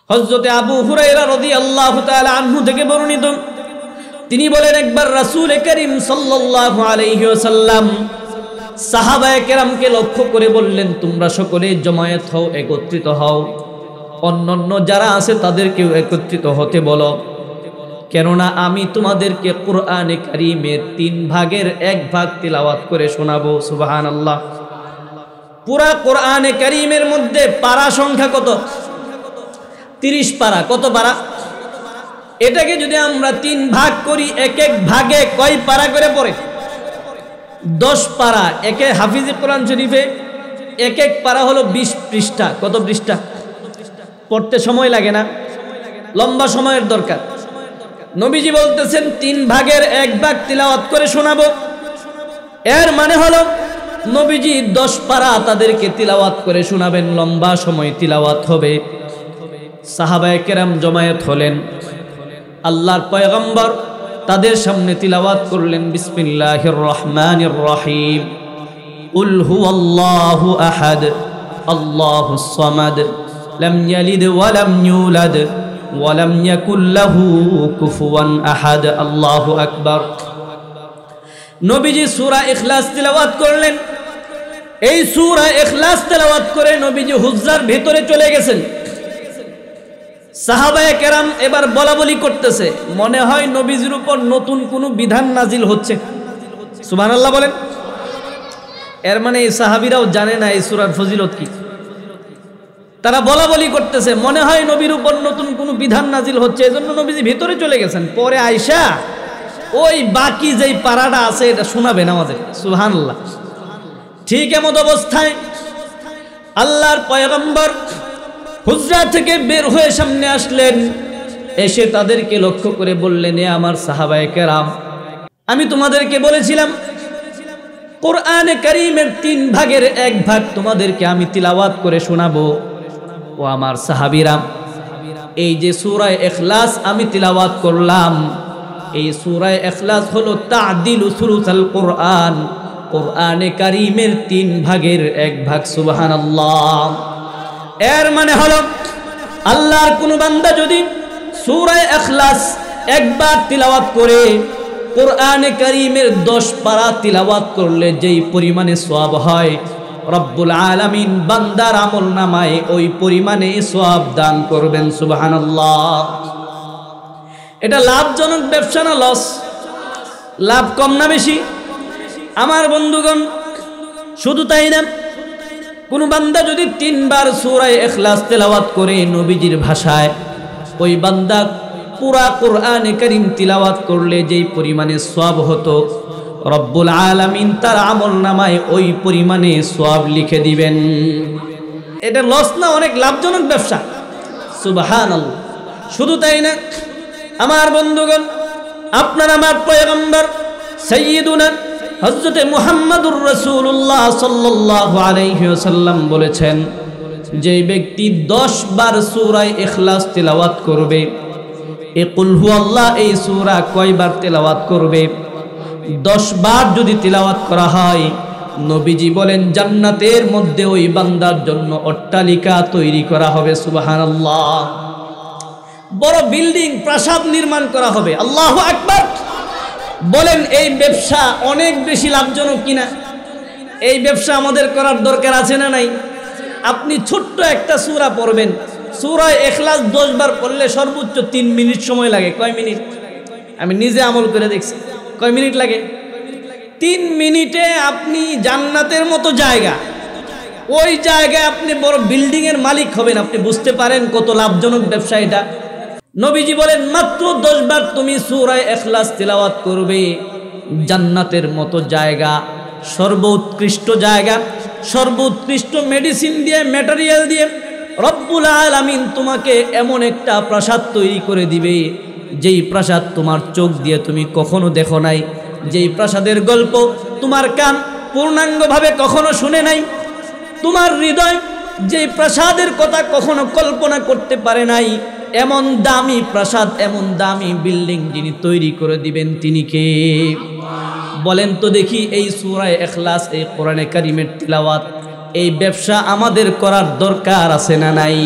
হযরতে আবু হুরায়রা রাদিয়াল্লাহু তাআলা আনহু থেকে বর্ণিত, তিনি বলেন, একবার রাসূল করিম সাল্লাল্লাহু আলাইহি ওয়াসাল্লাম সাহাবায়ে কেরামকে লক্ষ্য করে বললেন, তোমরা সকলে জমায়েত হও, একত্রিত হও, অন্যান্য যারা আছে তাদেরকেও একত্রিত হতে বলো, কেননা আমি তোমাদেরকে কোরআনে কারীমের 3 ভাগের 1 ভাগ তিলাওয়াত করে শোনাবো। সুবহানাল্লাহ। পুরা কোরআনে কারীমের মধ্যে পারা সংখ্যা কত? 30 পারা। কত পারা? এটাকে যদি আমরা 3 ভাগ করি, এক এক ভাগে কয় পারা করে পড়ে? 10 পারা। একে হাফিজে কোরআন শরীফে এক এক পারা হলো 20 পৃষ্ঠা। কত পৃষ্ঠা? পড়তে সময় লাগে না? লম্বা সময়ের দরকার। নবীজি বলতেছেন 3 ভাগের 1 ভাগ তিলাওয়াত করে শোনাবো। এর মানে হলো নবীজি 10 পারা তাদেরকে তিলাওয়াত করে শোনাবেন, লম্বা সময় তিলাওয়াত হবে। সাহাবায়ে কেরাম জমায়েত হলেন, আল্লাহর পয়গম্বর তাদের সামনে তিলাওয়াত করলেন, বিসমিল্লাহির রহমানির রহিম, কুল হুয়াল্লাহু আহাদ আল্লাহুস সামাদ লাম ইয়ালিদ ওয়া লাম ইউলাদ ওয়া লাম ইয়াকুল লাহু কুফুয়ান আহাদ। আল্লাহু আকবার। নবীজি সূরা ইখলাস তিলাওয়াত করলেন। এই সূরা ইখলাস তিলাওয়াত করে নবীজি হুজরার ভিতরে চলে গেছেন। সাহাবায়ে কেরাম এবার বলাবলি করতেছে, মনে হয় নবীজির উপর নতুন কোনো বিধান নাজিল হচ্ছে। সুবহানাল্লাহ বলেন। এর মানে এই সাহাবীরাও জানে না এই সূরার ফজিলত কি। তারা বলাবলি করতেছে, মনে হয় নবীর উপর নতুন কোনো বিধান নাজিল হচ্ছে, এজন্য নবীজি ভিতরে চলে গেছেন। পরে আয়েশা ওই বাকি যেই পারাটা আছে এটা শোনাবেন আমাদের। সুবহানাল্লাহ। ঠিক এমত অবস্থায় আল্লাহর পয়গম্বর হুজরা থেকে বের হয়ে সামনে আসলেন। এসে তাদেরকে লক্ষ্য করে বললেন, এ আমার সাহাবায়ে কেরাম, আমি তোমাদেরকে বলেছিলাম কোরআনে কারীমের 3 ভাগের 1 ভাগ তোমাদেরকে আমি তিলাওয়াত করে শোনাবো। ও আমার সাহাবীরা, এই যে সূরা ইখলাস আমি তিলাওয়াত করলাম, এই সূরা ইখলাস হলো তা'দিলু সুলুসাল কোরআন, কোরআনে কারীমের 3 ভাগের 1 ভাগ। সুবহানাল্লাহ। এর মানে হলো আল্লাহর কোন বান্দা যদি সূরা ইখলাস একবার তিলাওয়াত করে, কোরআনে কারীমের 10 পারা তিলাওয়াত করলে যেই পরিমাণে সওয়াব হয়, রব্বুল আলামিন বান্দার আমলনামায় ওই পরিমাণে সওয়াব দান করবেন। সুবহানাল্লাহ। এটা লাভজনক ব্যবসা না লস? লাভ কম না বেশি? আমার বন্ধুগণ, শুধু তাই না, কোন বান্দা যদি 3 বার সূরা ইখলাস তেলাওয়াত করে নবীজির ভাষায়, ওই বান্দা পুরা কোরআনে কারীম তিলাওয়াত করলে যেই পরিমাণে সওয়াব হতো, রব্বুল আলামিন তার আমলনামায় ওই পরিমাণে সওয়াব লিখে দিবেন। এটা লস না, অনেক লাভজনক ব্যবসা। সুবহানাল্লাহ। শুধু তাই না, আমার বন্ধুগণ, আপনার আমার পয়গম্বর সাইয়্যিদুনা হযরতে মুহাম্মদুর রাসূলুল্লাহ সাল্লাল্লাহু আলাইহি ওয়াসাল্লাম বলেছেন, যে ব্যক্তি 10 বার সূরা ইখলাস তিলাওয়াত করবে, এ কুল হুয়াল্লাহ এই সূরা কয়বার তিলাওয়াত করবে? 10 বার যদি তিলাওয়াত করা হয়, নবীজি বলেন জান্নাতের মধ্যে ওই বান্দার জন্য অট্টালিকা তৈরি করা হবে। সুবহানাল্লাহ। বড় বিল্ডিং, প্রাসাদ নির্মাণ করা হবে। আল্লাহু আকবার। বলেন এই ব্যবসা অনেক বেশি লাভজনক কিনা? এই ব্যবসা আমাদের করার দরকার আছে না নাই? আপনি ছোট্ট একটা সূরা পড়বেন, সূরা ইখলাস 10 বার পড়লে সর্বোচ্চ 3 মিনিট সময় লাগে। কয় মিনিট? আমি নিজে আমল করে দেখছি। কয় মিনিট লাগে? 3 মিনিটে আপনি জান্নাতের মতো জায়গা, ওই জায়গায় আপনি বড় বিল্ডিং এর মালিক হবেন। আপনি বুঝতে পারেন কত লাভজনক ব্যবসা এটা। নবীজি বলেন মাত্র 10 বার তুমি সূরা ইখলাস তিলাওয়াত করবে, জান্নাতের মতো জায়গা, সর্বোৎকৃষ্ট জায়গা, সর্বোৎকৃষ্ট মেডিসিন দিয়ে, ম্যাটেরিয়াল দিয়ে রব্বুল আলামিন তোমাকে এমন একটা প্রাসাদ তৈরি করে দিবে, যেই প্রাসাদ তোমার চোখ দিয়ে তুমি কখনো দেখো নাই, যেই প্রাসাদের গল্প তোমার কান পূর্ণাঙ্গভাবে কখনো শুনে নাই, তোমার হৃদয় যেই প্রাসাদের কথা কখনো কল্পনা করতে পারে নাই, এমন দামি প্রাসাদ, এমন দামি বিল্ডিং যিনি তৈরি করে দিবেন তিনি কে? বলেন তো দেখি। এই সূরা ইখলাস, এই কোরআনে কারীমের তিলাওয়াত, এই ব্যবসা আমাদের করার দরকার আছে না নাই?